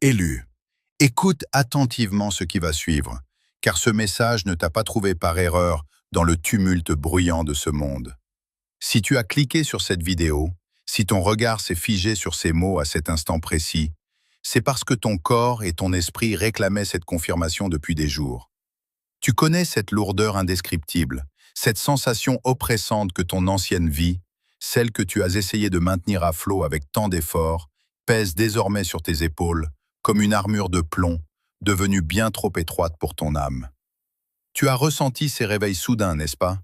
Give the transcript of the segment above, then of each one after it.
Élu. Écoute attentivement ce qui va suivre, car ce message ne t'a pas trouvé par erreur dans le tumulte bruyant de ce monde. Si tu as cliqué sur cette vidéo, si ton regard s'est figé sur ces mots à cet instant précis, c'est parce que ton corps et ton esprit réclamaient cette confirmation depuis des jours. Tu connais cette lourdeur indescriptible, cette sensation oppressante que ton ancienne vie, celle que tu as essayé de maintenir à flot avec tant d'efforts, pèse désormais sur tes épaules, comme une armure de plomb, devenue bien trop étroite pour ton âme. Tu as ressenti ces réveils soudains, n'est-ce pas?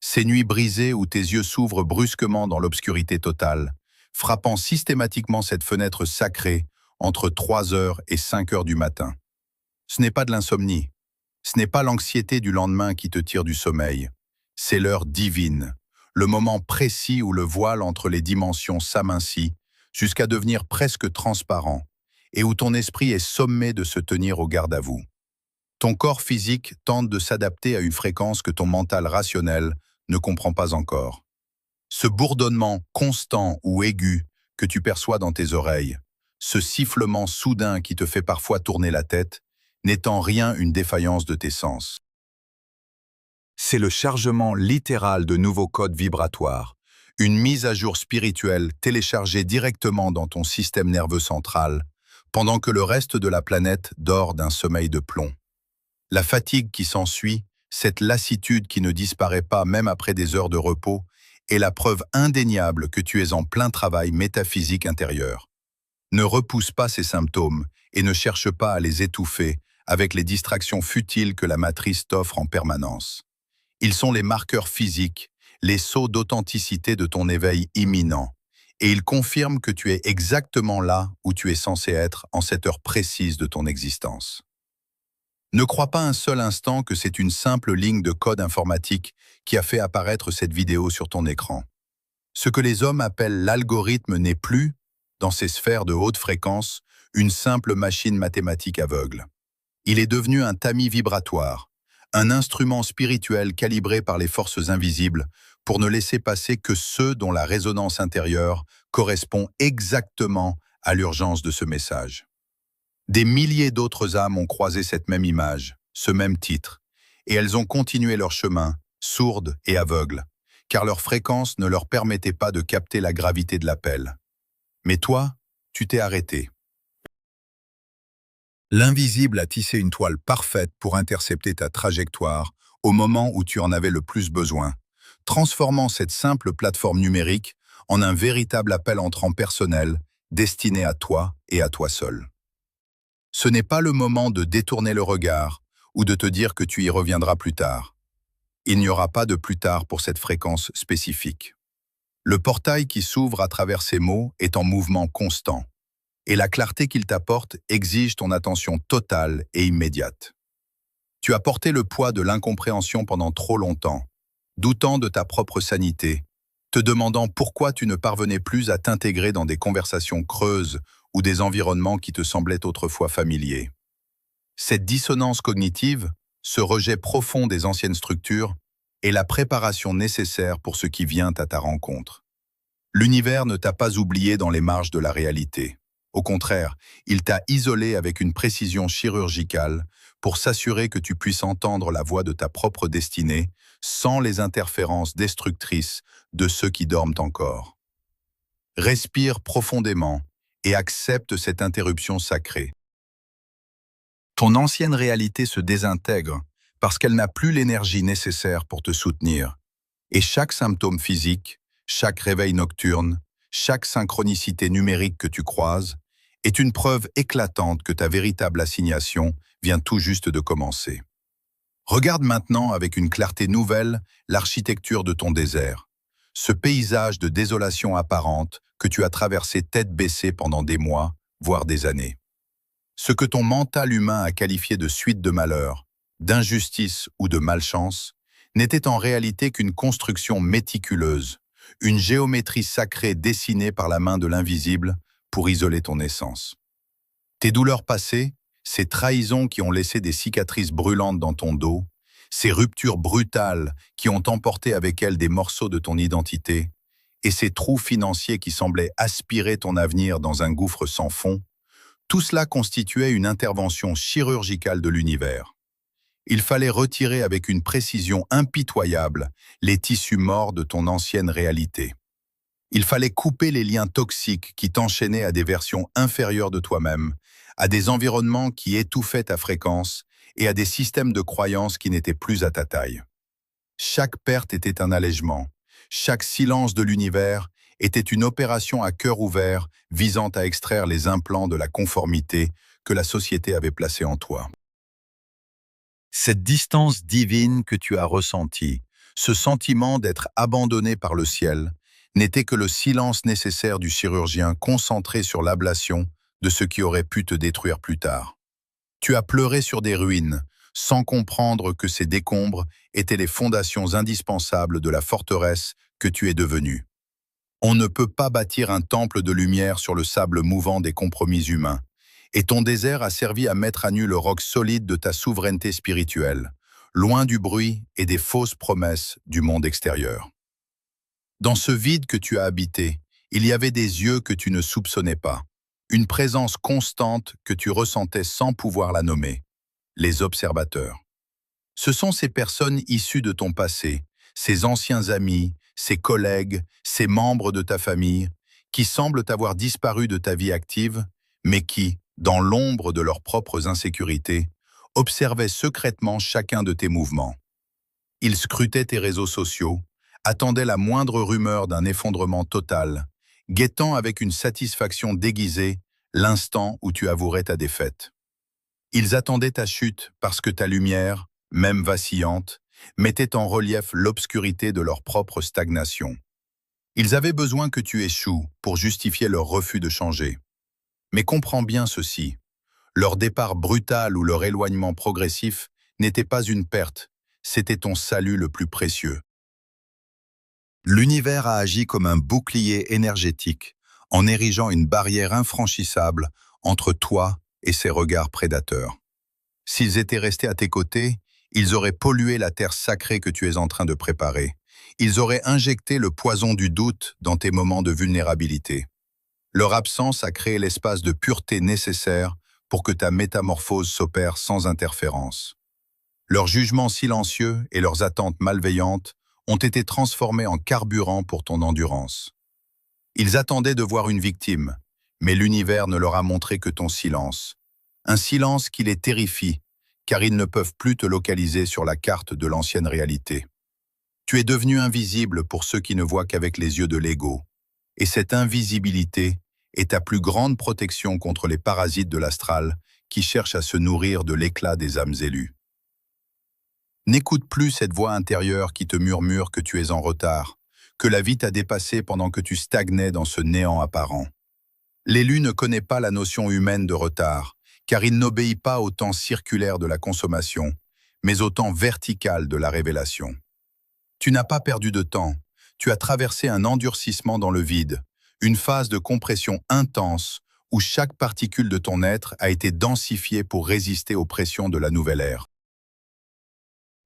Ces nuits brisées où tes yeux s'ouvrent brusquement dans l'obscurité totale, frappant systématiquement cette fenêtre sacrée entre 3 heures et 5 heures du matin. Ce n'est pas de l'insomnie. Ce n'est pas l'anxiété du lendemain qui te tire du sommeil. C'est l'heure divine, le moment précis où le voile entre les dimensions s'amincit jusqu'à devenir presque transparent et où ton esprit est sommé de se tenir au garde à vous. Ton corps physique tente de s'adapter à une fréquence que ton mental rationnel ne comprend pas encore. Ce bourdonnement constant ou aigu que tu perçois dans tes oreilles, ce sifflement soudain qui te fait parfois tourner la tête, n'est en rien une défaillance de tes sens. C'est le chargement littéral de nouveaux codes vibratoires, une mise à jour spirituelle téléchargée directement dans ton système nerveux central, pendant que le reste de la planète dort d'un sommeil de plomb. La fatigue qui s'ensuit, cette lassitude qui ne disparaît pas même après des heures de repos, est la preuve indéniable que tu es en plein travail métaphysique intérieur. Ne repousse pas ces symptômes et ne cherche pas à les étouffer avec les distractions futiles que la matrice t'offre en permanence. Ils sont les marqueurs physiques, les sceaux d'authenticité de ton éveil imminent, et ils confirment que tu es exactement là où tu es censé être en cette heure précise de ton existence. Ne crois pas un seul instant que c'est une simple ligne de code informatique qui a fait apparaître cette vidéo sur ton écran. Ce que les hommes appellent l'algorithme n'est plus, dans ces sphères de haute fréquence, une simple machine mathématique aveugle. Il est devenu un tamis vibratoire, un instrument spirituel calibré par les forces invisibles pour ne laisser passer que ceux dont la résonance intérieure correspond exactement à l'urgence de ce message. Des milliers d'autres âmes ont croisé cette même image, ce même titre, et elles ont continué leur chemin, sourdes et aveugles, car leur fréquence ne leur permettait pas de capter la gravité de l'appel. Mais toi, tu t'es arrêté. L'invisible a tissé une toile parfaite pour intercepter ta trajectoire au moment où tu en avais le plus besoin, transformant cette simple plateforme numérique en un véritable appel entrant personnel destiné à toi et à toi seul. Ce n'est pas le moment de détourner le regard ou de te dire que tu y reviendras plus tard. Il n'y aura pas de plus tard pour cette fréquence spécifique. Le portail qui s'ouvre à travers ces mots est en mouvement constant, et la clarté qu'il t'apporte exige ton attention totale et immédiate. Tu as porté le poids de l'incompréhension pendant trop longtemps, doutant de ta propre sanité, te demandant pourquoi tu ne parvenais plus à t'intégrer dans des conversations creuses ou des environnements qui te semblaient autrefois familiers. Cette dissonance cognitive, ce rejet profond des anciennes structures, est la préparation nécessaire pour ce qui vient à ta rencontre. L'univers ne t'a pas oublié dans les marges de la réalité. Au contraire, il t'a isolé avec une précision chirurgicale pour s'assurer que tu puisses entendre la voix de ta propre destinée sans les interférences destructrices de ceux qui dorment encore. Respire profondément et accepte cette interruption sacrée. Ton ancienne réalité se désintègre parce qu'elle n'a plus l'énergie nécessaire pour te soutenir. Et chaque symptôme physique, chaque réveil nocturne, chaque synchronicité numérique que tu croises, est une preuve éclatante que ta véritable assignation vient tout juste de commencer. Regarde maintenant avec une clarté nouvelle l'architecture de ton désert, ce paysage de désolation apparente que tu as traversé tête baissée pendant des mois, voire des années. Ce que ton mental humain a qualifié de suite de malheur, d'injustice ou de malchance, n'était en réalité qu'une construction méticuleuse, une géométrie sacrée dessinée par la main de l'invisible pour isoler ton essence. Tes douleurs passées, ces trahisons qui ont laissé des cicatrices brûlantes dans ton dos, ces ruptures brutales qui ont emporté avec elles des morceaux de ton identité, et ces trous financiers qui semblaient aspirer ton avenir dans un gouffre sans fond, Tout cela constituait une intervention chirurgicale de l'univers. Il fallait retirer avec une précision impitoyable les tissus morts de ton ancienne réalité. Il fallait couper les liens toxiques qui t'enchaînaient à des versions inférieures de toi-même, à des environnements qui étouffaient ta fréquence et à des systèmes de croyances qui n'étaient plus à ta taille. Chaque perte était un allègement, chaque silence de l'univers était une opération à cœur ouvert visant à extraire les implants de la conformité que la société avait placés en toi. Cette distance divine que tu as ressentie, ce sentiment d'être abandonné par le ciel, n'était que le silence nécessaire du chirurgien concentré sur l'ablation de ce qui aurait pu te détruire plus tard. Tu as pleuré sur des ruines, sans comprendre que ces décombres étaient les fondations indispensables de la forteresse que tu es devenue. On ne peut pas bâtir un temple de lumière sur le sable mouvant des compromis humains, et ton désert a servi à mettre à nu le roc solide de ta souveraineté spirituelle, loin du bruit et des fausses promesses du monde extérieur. Dans ce vide que tu as habité, il y avait des yeux que tu ne soupçonnais pas, une présence constante que tu ressentais sans pouvoir la nommer, les observateurs. Ce sont ces personnes issues de ton passé, ces anciens amis, ces collègues, ces membres de ta famille, qui semblent avoir disparu de ta vie active, mais qui, dans l'ombre de leurs propres insécurités, observaient secrètement chacun de tes mouvements. Ils scrutaient tes réseaux sociaux, attendaient la moindre rumeur d'un effondrement total, guettant avec une satisfaction déguisée l'instant où tu avouerais ta défaite. Ils attendaient ta chute parce que ta lumière, même vacillante, mettait en relief l'obscurité de leur propre stagnation. Ils avaient besoin que tu échoues pour justifier leur refus de changer. Mais comprends bien ceci, leur départ brutal ou leur éloignement progressif n'était pas une perte, c'était ton salut le plus précieux. L'univers a agi comme un bouclier énergétique, en érigeant une barrière infranchissable entre toi et ses regards prédateurs. S'ils étaient restés à tes côtés, ils auraient pollué la terre sacrée que tu es en train de préparer. Ils auraient injecté le poison du doute dans tes moments de vulnérabilité. Leur absence a créé l'espace de pureté nécessaire pour que ta métamorphose s'opère sans interférence. Leurs jugements silencieux et leurs attentes malveillantes ont été transformés en carburant pour ton endurance. Ils attendaient de voir une victime, mais l'univers ne leur a montré que ton silence. Un silence qui les terrifie, car ils ne peuvent plus te localiser sur la carte de l'ancienne réalité. Tu es devenu invisible pour ceux qui ne voient qu'avec les yeux de l'ego. Et cette invisibilité est ta plus grande protection contre les parasites de l'astral qui cherchent à se nourrir de l'éclat des âmes élues. N'écoute plus cette voix intérieure qui te murmure que tu es en retard, que la vie t'a dépassé pendant que tu stagnais dans ce néant apparent. L'élu ne connaît pas la notion humaine de retard, car il n'obéit pas au temps circulaire de la consommation, mais au temps vertical de la révélation. Tu n'as pas perdu de temps, tu as traversé un endurcissement dans le vide, une phase de compression intense où chaque particule de ton être a été densifiée pour résister aux pressions de la nouvelle ère.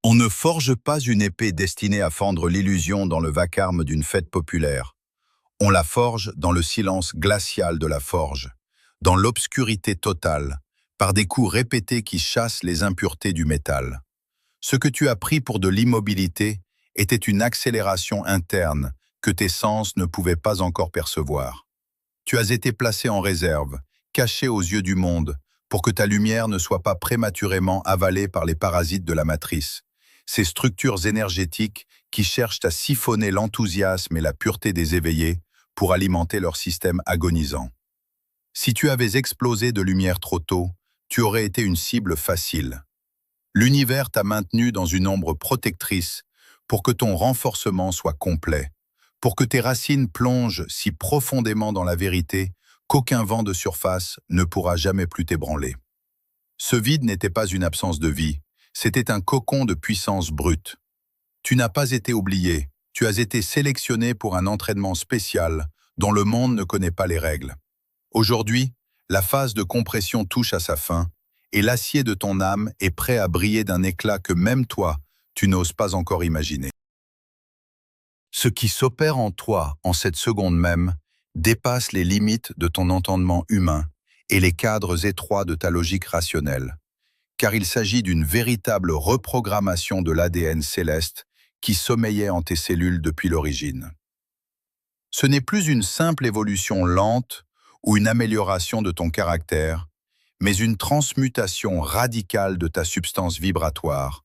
On ne forge pas une épée destinée à fendre l'illusion dans le vacarme d'une fête populaire. On la forge dans le silence glacial de la forge, dans l'obscurité totale, par des coups répétés qui chassent les impuretés du métal. Ce que tu as pris pour de l'immobilité était une accélération interne que tes sens ne pouvaient pas encore percevoir. Tu as été placé en réserve, caché aux yeux du monde, pour que ta lumière ne soit pas prématurément avalée par les parasites de la matrice, ces structures énergétiques qui cherchent à siphonner l'enthousiasme et la pureté des éveillés pour alimenter leur système agonisant. Si tu avais explosé de lumière trop tôt, tu aurais été une cible facile. L'univers t'a maintenu dans une ombre protectrice pour que ton renforcement soit complet, pour que tes racines plongent si profondément dans la vérité qu'aucun vent de surface ne pourra jamais plus t'ébranler. Ce vide n'était pas une absence de vie, c'était un cocon de puissance brute. Tu n'as pas été oublié, tu as été sélectionné pour un entraînement spécial dont le monde ne connaît pas les règles. Aujourd'hui, la phase de compression touche à sa fin et l'acier de ton âme est prêt à briller d'un éclat que même toi, tu n'oses pas encore imaginer. Ce qui s'opère en toi en cette seconde même dépasse les limites de ton entendement humain et les cadres étroits de ta logique rationnelle, car il s'agit d'une véritable reprogrammation de l'ADN céleste qui sommeillait en tes cellules depuis l'origine. Ce n'est plus une simple évolution lente ou une amélioration de ton caractère, mais une transmutation radicale de ta substance vibratoire,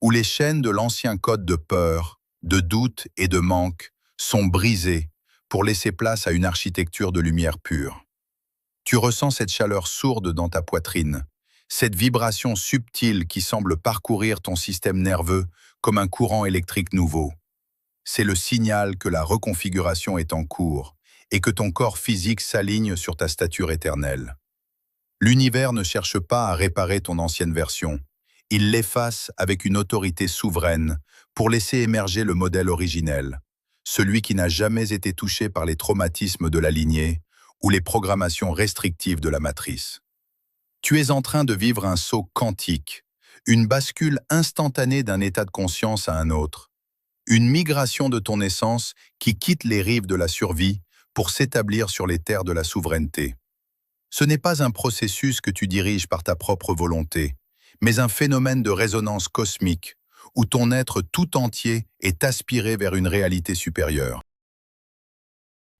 où les chaînes de l'ancien code de peur, de doute et de manque sont brisées pour laisser place à une architecture de lumière pure. Tu ressens cette chaleur sourde dans ta poitrine, cette vibration subtile qui semble parcourir ton système nerveux comme un courant électrique nouveau. C'est le signal que la reconfiguration est en cours et que ton corps physique s'aligne sur ta stature éternelle. L'univers ne cherche pas à réparer ton ancienne version. Il l'efface avec une autorité souveraine pour laisser émerger le modèle originel, celui qui n'a jamais été touché par les traumatismes de la lignée ou les programmations restrictives de la matrice. Tu es en train de vivre un saut quantique, une bascule instantanée d'un état de conscience à un autre, une migration de ton essence qui quitte les rives de la survie pour s'établir sur les terres de la souveraineté. Ce n'est pas un processus que tu diriges par ta propre volonté, mais un phénomène de résonance cosmique où ton être tout entier est aspiré vers une réalité supérieure.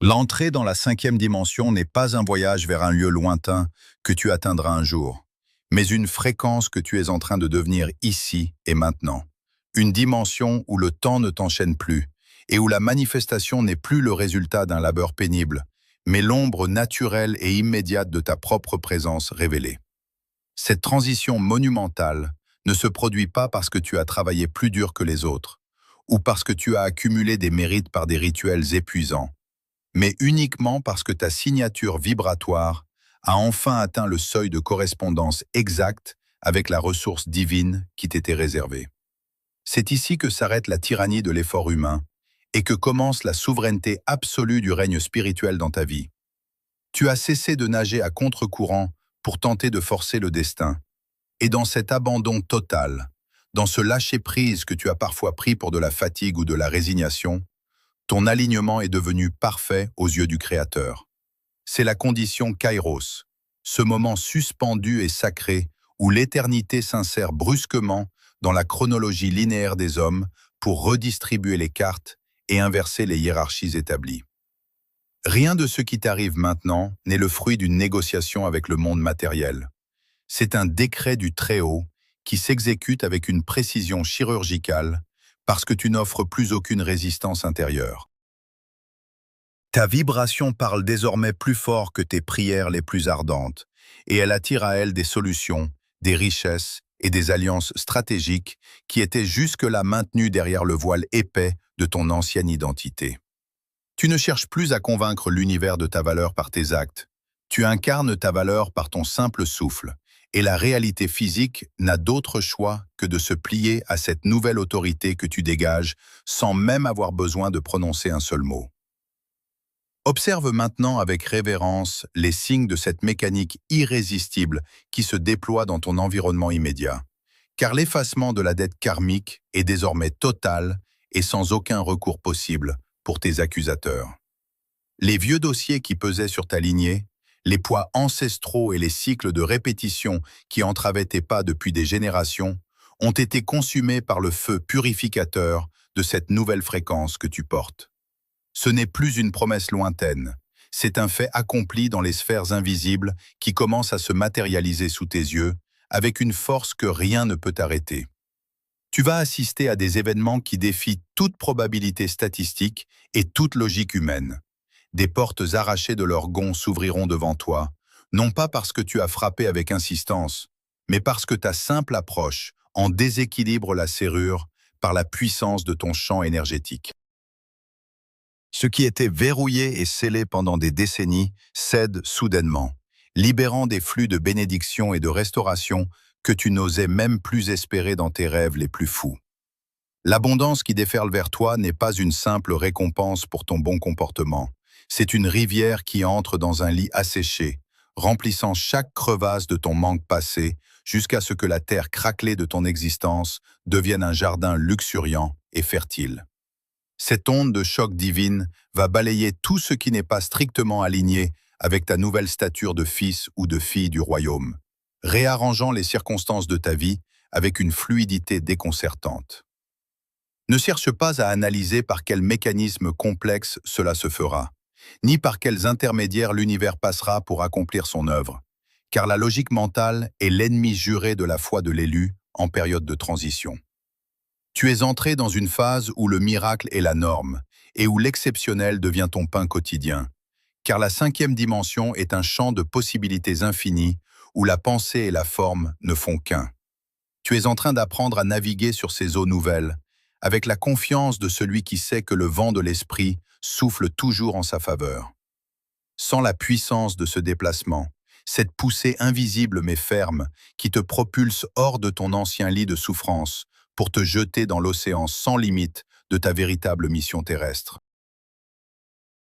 L'entrée dans la 5e dimension n'est pas un voyage vers un lieu lointain que tu atteindras un jour, mais une fréquence que tu es en train de devenir ici et maintenant. Une dimension où le temps ne t'enchaîne plus et où la manifestation n'est plus le résultat d'un labeur pénible, mais l'ombre naturelle et immédiate de ta propre présence révélée. Cette transition monumentale ne se produit pas parce que tu as travaillé plus dur que les autres, ou parce que tu as accumulé des mérites par des rituels épuisants, mais uniquement parce que ta signature vibratoire a enfin atteint le seuil de correspondance exact avec la ressource divine qui t'était réservée. C'est ici que s'arrête la tyrannie de l'effort humain et que commence la souveraineté absolue du règne spirituel dans ta vie. Tu as cessé de nager à contre-courant pour tenter de forcer le destin. Et dans cet abandon total, dans ce lâcher-prise que tu as parfois pris pour de la fatigue ou de la résignation, ton alignement est devenu parfait aux yeux du Créateur. C'est la condition Kairos, ce moment suspendu et sacré où l'éternité s'insère brusquement dans la chronologie linéaire des hommes pour redistribuer les cartes et inverser les hiérarchies établies. Rien de ce qui t'arrive maintenant n'est le fruit d'une négociation avec le monde matériel. C'est un décret du Très-Haut qui s'exécute avec une précision chirurgicale parce que tu n'offres plus aucune résistance intérieure. Ta vibration parle désormais plus fort que tes prières les plus ardentes, et elle attire à elle des solutions, des richesses et des alliances stratégiques qui étaient jusque-là maintenues derrière le voile épais de ton ancienne identité. Tu ne cherches plus à convaincre l'univers de ta valeur par tes actes. Tu incarnes ta valeur par ton simple souffle, et la réalité physique n'a d'autre choix que de se plier à cette nouvelle autorité que tu dégages sans même avoir besoin de prononcer un seul mot. Observe maintenant avec révérence les signes de cette mécanique irrésistible qui se déploie dans ton environnement immédiat, car l'effacement de la dette karmique est désormais total et sans aucun recours possible pour tes accusateurs. Les vieux dossiers qui pesaient sur ta lignée, les poids ancestraux et les cycles de répétition qui entravaient tes pas depuis des générations, ont été consumés par le feu purificateur de cette nouvelle fréquence que tu portes. Ce n'est plus une promesse lointaine, c'est un fait accompli dans les sphères invisibles qui commence à se matérialiser sous tes yeux avec une force que rien ne peut arrêter. Tu vas assister à des événements qui défient toute probabilité statistique et toute logique humaine. Des portes arrachées de leur gonds s'ouvriront devant toi, non pas parce que tu as frappé avec insistance, mais parce que ta simple approche en déséquilibre la serrure par la puissance de ton champ énergétique. Ce qui était verrouillé et scellé pendant des décennies cède soudainement, libérant des flux de bénédiction et de restauration que tu n'osais même plus espérer dans tes rêves les plus fous. L'abondance qui déferle vers toi n'est pas une simple récompense pour ton bon comportement. C'est une rivière qui entre dans un lit asséché, remplissant chaque crevasse de ton manque passé jusqu'à ce que la terre craquelée de ton existence devienne un jardin luxuriant et fertile. Cette onde de choc divine va balayer tout ce qui n'est pas strictement aligné avec ta nouvelle stature de fils ou de fille du royaume, réarrangeant les circonstances de ta vie avec une fluidité déconcertante. Ne cherche pas à analyser par quel mécanisme complexe cela se fera, ni par quels intermédiaires l'univers passera pour accomplir son œuvre, car la logique mentale est l'ennemi juré de la foi de l'élu en période de transition. Tu es entré dans une phase où le miracle est la norme et où l'exceptionnel devient ton pain quotidien, car la cinquième dimension est un champ de possibilités infinies où la pensée et la forme ne font qu'un. Tu es en train d'apprendre à naviguer sur ces eaux nouvelles, avec la confiance de celui qui sait que le vent de l'esprit souffle toujours en sa faveur. Sans la puissance de ce déplacement, cette poussée invisible mais ferme qui te propulse hors de ton ancien lit de souffrance pour te jeter dans l'océan sans limite de ta véritable mission terrestre.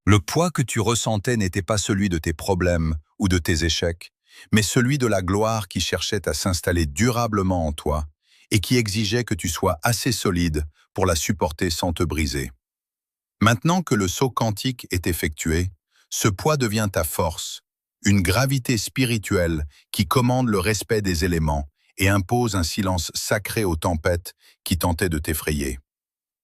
Le poids que tu ressentais n'était pas celui de tes problèmes ou de tes échecs, mais celui de la gloire qui cherchait à s'installer durablement en toi et qui exigeait que tu sois assez solide pour la supporter sans te briser. Maintenant que le saut quantique est effectué, ce poids devient ta force, une gravité spirituelle qui commande le respect des éléments et impose un silence sacré aux tempêtes qui tentaient de t'effrayer.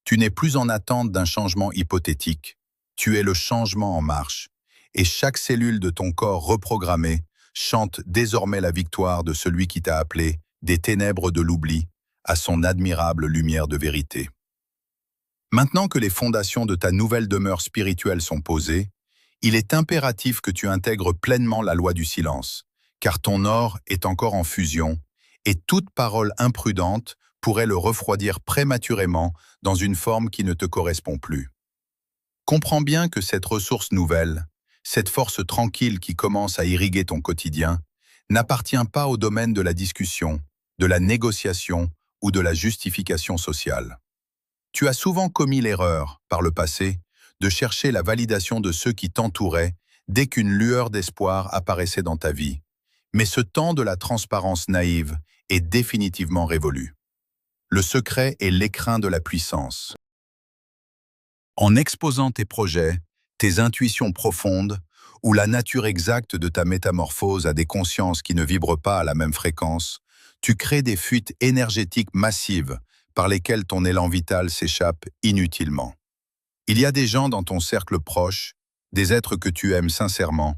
Tu n'es plus en attente d'un changement hypothétique, tu es le changement en marche, et chaque cellule de ton corps reprogrammé chante désormais la victoire de celui qui t'a appelé des ténèbres de l'oubli à son admirable lumière de vérité. Maintenant que les fondations de ta nouvelle demeure spirituelle sont posées, il est impératif que tu intègres pleinement la loi du silence, car ton or est encore en fusion, et toute parole imprudente pourrait le refroidir prématurément dans une forme qui ne te correspond plus. Comprends bien que cette ressource nouvelle, cette force tranquille qui commence à irriguer ton quotidien, n'appartient pas au domaine de la discussion, de la négociation ou de la justification sociale. Tu as souvent commis l'erreur, par le passé, de chercher la validation de ceux qui t'entouraient dès qu'une lueur d'espoir apparaissait dans ta vie. Mais ce temps de la transparence naïve est définitivement révolu. Le secret est l'écrin de la puissance. En exposant tes projets, tes intuitions profondes, ou la nature exacte de ta métamorphose à des consciences qui ne vibrent pas à la même fréquence, tu crées des fuites énergétiques massives par lesquelles ton élan vital s'échappe inutilement. Il y a des gens dans ton cercle proche, des êtres que tu aimes sincèrement,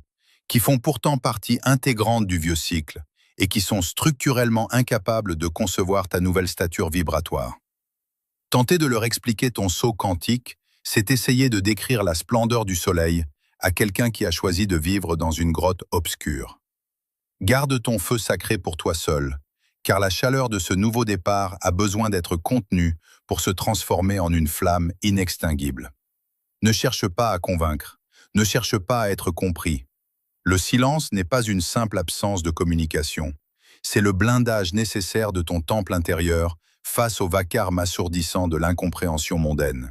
qui font pourtant partie intégrante du vieux cycle et qui sont structurellement incapables de concevoir ta nouvelle stature vibratoire. Tenter de leur expliquer ton saut quantique, c'est essayer de décrire la splendeur du soleil à quelqu'un qui a choisi de vivre dans une grotte obscure. Garde ton feu sacré pour toi seul, car la chaleur de ce nouveau départ a besoin d'être contenue pour se transformer en une flamme inextinguible. Ne cherche pas à convaincre, ne cherche pas à être compris. Le silence n'est pas une simple absence de communication, c'est le blindage nécessaire de ton temple intérieur face au vacarme assourdissant de l'incompréhension mondaine.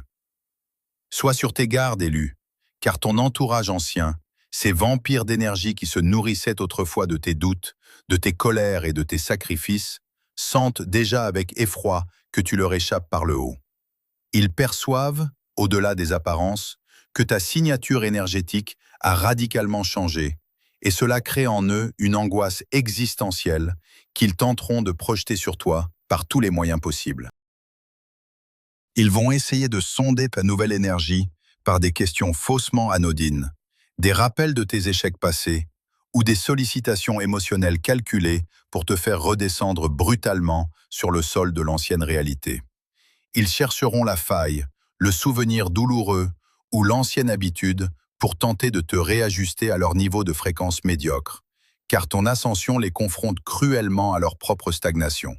Sois sur tes gardes, élu, car ton entourage ancien, ces vampires d'énergie qui se nourrissaient autrefois de tes doutes, de tes colères et de tes sacrifices, sentent déjà avec effroi que tu leur échappes par le haut. Ils perçoivent, au-delà des apparences, que ta signature énergétique a radicalement changé, et cela crée en eux une angoisse existentielle qu'ils tenteront de projeter sur toi par tous les moyens possibles. Ils vont essayer de sonder ta nouvelle énergie par des questions faussement anodines, des rappels de tes échecs passés ou des sollicitations émotionnelles calculées pour te faire redescendre brutalement sur le sol de l'ancienne réalité. Ils chercheront la faille, le souvenir douloureux ou l'ancienne habitude pour tenter de te réajuster à leur niveau de fréquence médiocre, car ton ascension les confronte cruellement à leur propre stagnation.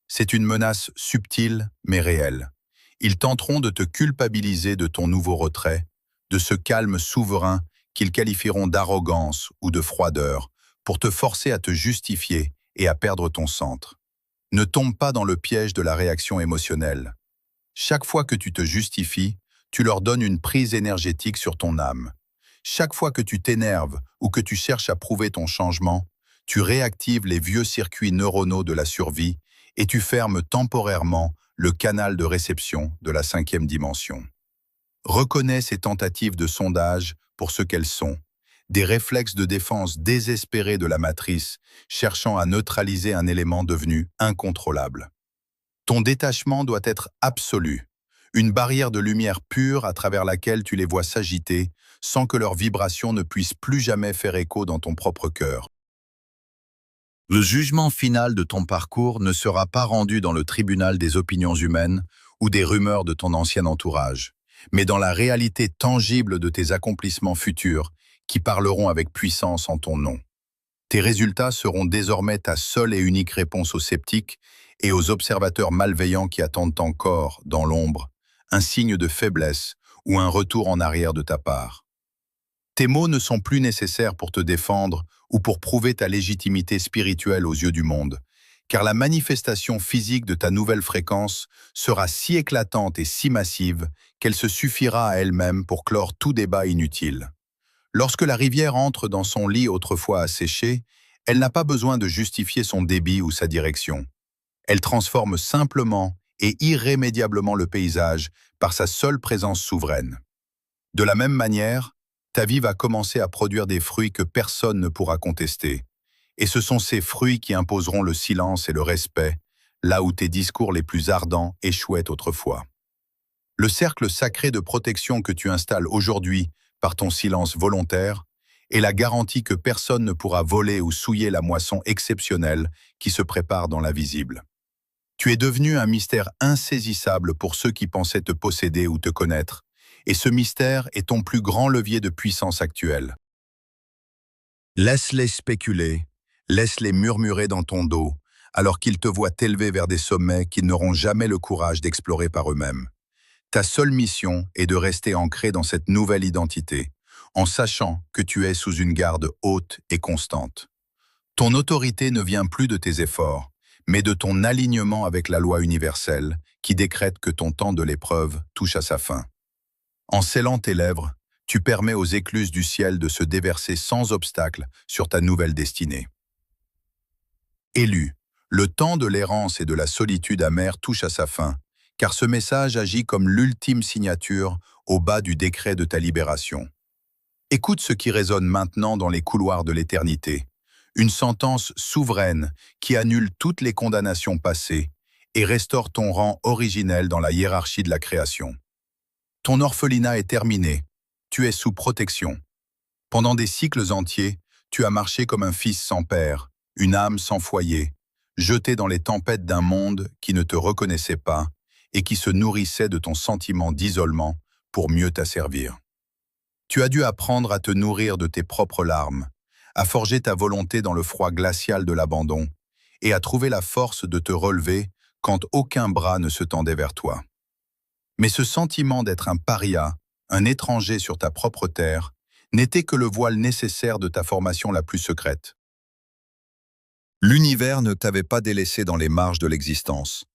C'est une menace subtile mais réelle. Ils tenteront de te culpabiliser de ton nouveau retrait, de ce calme souverain qu'ils qualifieront d'arrogance ou de froideur, pour te forcer à te justifier et à perdre ton centre. Ne tombe pas dans le piège de la réaction émotionnelle. Chaque fois que tu te justifies, tu leur donnes une prise énergétique sur ton âme. Chaque fois que tu t'énerves ou que tu cherches à prouver ton changement, tu réactives les vieux circuits neuronaux de la survie et tu fermes temporairement le canal de réception de la cinquième dimension. Reconnais ces tentatives de sondage pour ce qu'elles sont, des réflexes de défense désespérés de la matrice, cherchant à neutraliser un élément devenu incontrôlable. Ton détachement doit être absolu, une barrière de lumière pure à travers laquelle tu les vois s'agiter, sans que leurs vibrations ne puissent plus jamais faire écho dans ton propre cœur. Le jugement final de ton parcours ne sera pas rendu dans le tribunal des opinions humaines ou des rumeurs de ton ancien entourage, mais dans la réalité tangible de tes accomplissements futurs qui parleront avec puissance en ton nom. Tes résultats seront désormais ta seule et unique réponse aux sceptiques et aux observateurs malveillants qui attendent encore, dans l'ombre, un signe de faiblesse ou un retour en arrière de ta part. Tes mots ne sont plus nécessaires pour te défendre ou pour prouver ta légitimité spirituelle aux yeux du monde, car la manifestation physique de ta nouvelle fréquence sera si éclatante et si massive qu'elle se suffira à elle-même pour clore tout débat inutile. Lorsque la rivière entre dans son lit autrefois asséché, elle n'a pas besoin de justifier son débit ou sa direction. Elle transforme simplement et irrémédiablement le paysage par sa seule présence souveraine. De la même manière, ta vie va commencer à produire des fruits que personne ne pourra contester. Et ce sont ces fruits qui imposeront le silence et le respect, là où tes discours les plus ardents échouaient autrefois. Le cercle sacré de protection que tu installes aujourd'hui par ton silence volontaire est la garantie que personne ne pourra voler ou souiller la moisson exceptionnelle qui se prépare dans l'invisible. Tu es devenu un mystère insaisissable pour ceux qui pensaient te posséder ou te connaître, et ce mystère est ton plus grand levier de puissance actuel. Laisse-les spéculer, laisse-les murmurer dans ton dos, alors qu'ils te voient t'élever vers des sommets qu'ils n'auront jamais le courage d'explorer par eux-mêmes. Ta seule mission est de rester ancré dans cette nouvelle identité, en sachant que tu es sous une garde haute et constante. Ton autorité ne vient plus de tes efforts, mais de ton alignement avec la loi universelle qui décrète que ton temps de l'épreuve touche à sa fin. En scellant tes lèvres, tu permets aux écluses du ciel de se déverser sans obstacle sur ta nouvelle destinée. Élu, le temps de l'errance et de la solitude amère touche à sa fin, car ce message agit comme l'ultime signature au bas du décret de ta libération. Écoute ce qui résonne maintenant dans les couloirs de l'éternité, une sentence souveraine qui annule toutes les condamnations passées et restaure ton rang originel dans la hiérarchie de la création. Ton orphelinat est terminé, tu es sous protection. Pendant des cycles entiers, tu as marché comme un fils sans père, une âme sans foyer, jeté dans les tempêtes d'un monde qui ne te reconnaissait pas et qui se nourrissait de ton sentiment d'isolement pour mieux t'asservir. Tu as dû apprendre à te nourrir de tes propres larmes, à forger ta volonté dans le froid glacial de l'abandon et à trouver la force de te relever quand aucun bras ne se tendait vers toi. Mais ce sentiment d'être un paria, un étranger sur ta propre terre, n'était que le voile nécessaire de ta formation la plus secrète. L'univers ne t'avait pas délaissé dans les marges de l'existence.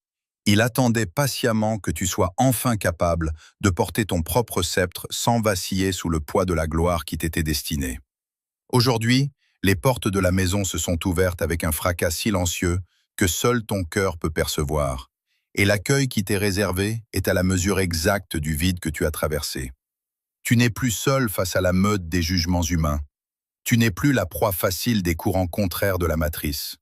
Il attendait patiemment que tu sois enfin capable de porter ton propre sceptre sans vaciller sous le poids de la gloire qui t'était destinée. Aujourd'hui, les portes de la maison se sont ouvertes avec un fracas silencieux que seul ton cœur peut percevoir. Et l'accueil qui t'est réservé est à la mesure exacte du vide que tu as traversé. Tu n'es plus seul face à la meute des jugements humains. Tu n'es plus la proie facile des courants contraires de la matrice.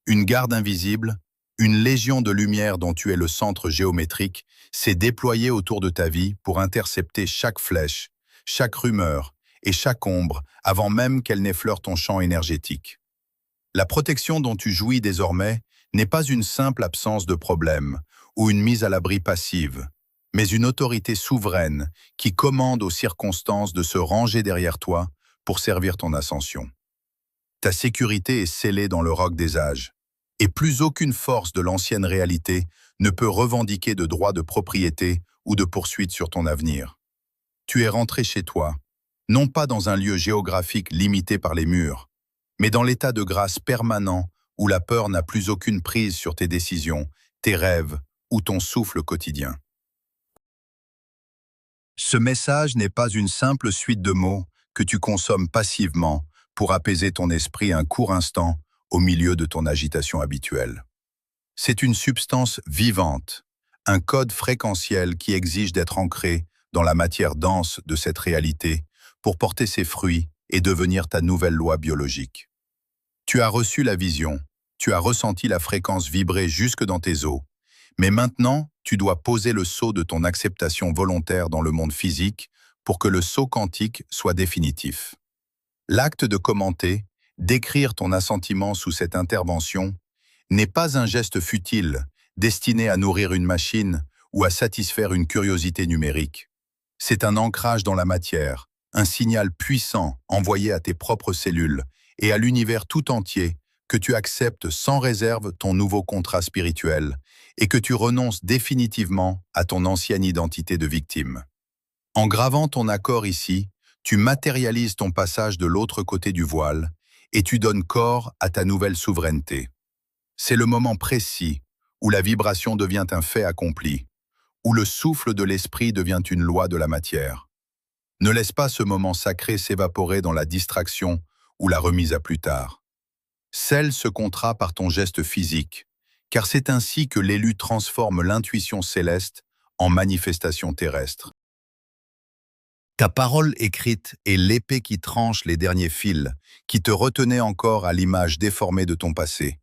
Une garde invisible, une légion de lumière dont tu es le centre géométrique, s'est déployée autour de ta vie pour intercepter chaque flèche, chaque rumeur et chaque ombre avant même qu'elle n'effleure ton champ énergétique. La protection dont tu jouis désormais n'est pas une simple absence de problème ou une mise à l'abri passive, mais une autorité souveraine qui commande aux circonstances de se ranger derrière toi pour servir ton ascension. Ta sécurité est scellée dans le roc des âges, et plus aucune force de l'ancienne réalité ne peut revendiquer de droit de propriété ou de poursuite sur ton avenir. Tu es rentré chez toi, non pas dans un lieu géographique limité par les murs, mais dans l'état de grâce permanent où la peur n'a plus aucune prise sur tes décisions, tes rêves ou ton souffle quotidien. Ce message n'est pas une simple suite de mots que tu consommes passivement pour apaiser ton esprit un court instant au milieu de ton agitation habituelle. C'est une substance vivante, un code fréquentiel qui exige d'être ancré dans la matière dense de cette réalité pour porter ses fruits et devenir ta nouvelle loi biologique. Tu as reçu la vision, tu as ressenti la fréquence vibrer jusque dans tes os, mais maintenant, tu dois poser le sceau de ton acceptation volontaire dans le monde physique pour que le saut quantique soit définitif. L'acte de commenter, d'écrire ton assentiment sous cette intervention, n'est pas un geste futile, destiné à nourrir une machine ou à satisfaire une curiosité numérique. C'est un ancrage dans la matière, un signal puissant envoyé à tes propres cellules et à l'univers tout entier que tu acceptes sans réserve ton nouveau contrat spirituel et que tu renonces définitivement à ton ancienne identité de victime. En gravant ton accord ici, tu matérialises ton passage de l'autre côté du voile et tu donnes corps à ta nouvelle souveraineté. C'est le moment précis où la vibration devient un fait accompli, où le souffle de l'esprit devient une loi de la matière. Ne laisse pas ce moment sacré s'évaporer dans la distraction ou la remise à plus tard. Scelle ce contrat par ton geste physique, car c'est ainsi que l'élu transforme l'intuition céleste en manifestation terrestre. Ta parole écrite est l'épée qui tranche les derniers fils, qui te retenait encore à l'image déformée de ton passé.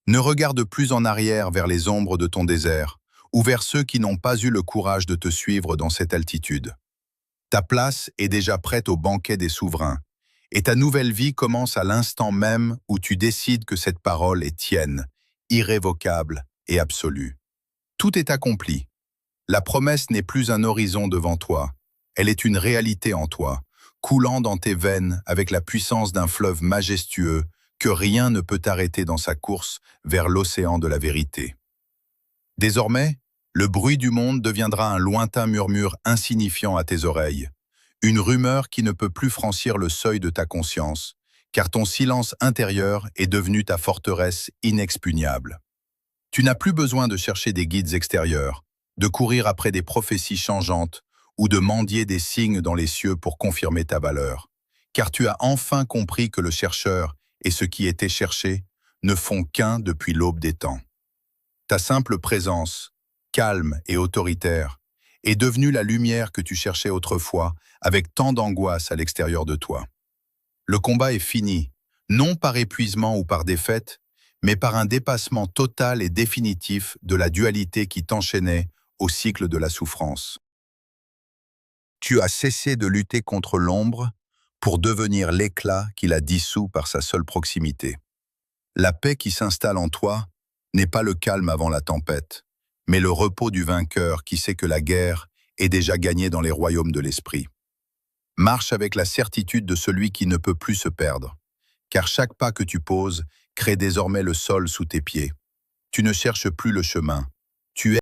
Ne regarde plus en arrière vers les ombres de ton désert, ou vers ceux qui n'ont pas eu le courage de te suivre dans cette altitude. Ta place est déjà prête au banquet des souverains, et ta nouvelle vie commence à l'instant même où tu décides que cette parole est tienne, irrévocable et absolue. Tout est accompli. La promesse n'est plus un horizon devant toi, elle est une réalité en toi, coulant dans tes veines avec la puissance d'un fleuve majestueux que rien ne peut arrêter dans sa course vers l'océan de la vérité. Désormais, le bruit du monde deviendra un lointain murmure insignifiant à tes oreilles, une rumeur qui ne peut plus franchir le seuil de ta conscience, car ton silence intérieur est devenu ta forteresse inexpugnable. Tu n'as plus besoin de chercher des guides extérieurs, de courir après des prophéties changeantes ou de mendier des signes dans les cieux pour confirmer ta valeur, car tu as enfin compris que le chercheur et ce qui était cherché ne font qu'un depuis l'aube des temps. Ta simple présence, calme et autoritaire, est devenue la lumière que tu cherchais autrefois avec tant d'angoisse à l'extérieur de toi. Le combat est fini, non par épuisement ou par défaite, mais par un dépassement total et définitif de la dualité qui t'enchaînait au cycle de la souffrance. Tu as cessé de lutter contre l'ombre pour devenir l'éclat qui la dissout par sa seule proximité. La paix qui s'installe en toi n'est pas le calme avant la tempête, mais le repos du vainqueur qui sait que la guerre est déjà gagnée dans les royaumes de l'esprit. Marche avec la certitude de celui qui ne peut plus se perdre, car chaque pas que tu poses crée désormais le sol sous tes pieds. Tu ne cherches plus le chemin, tu es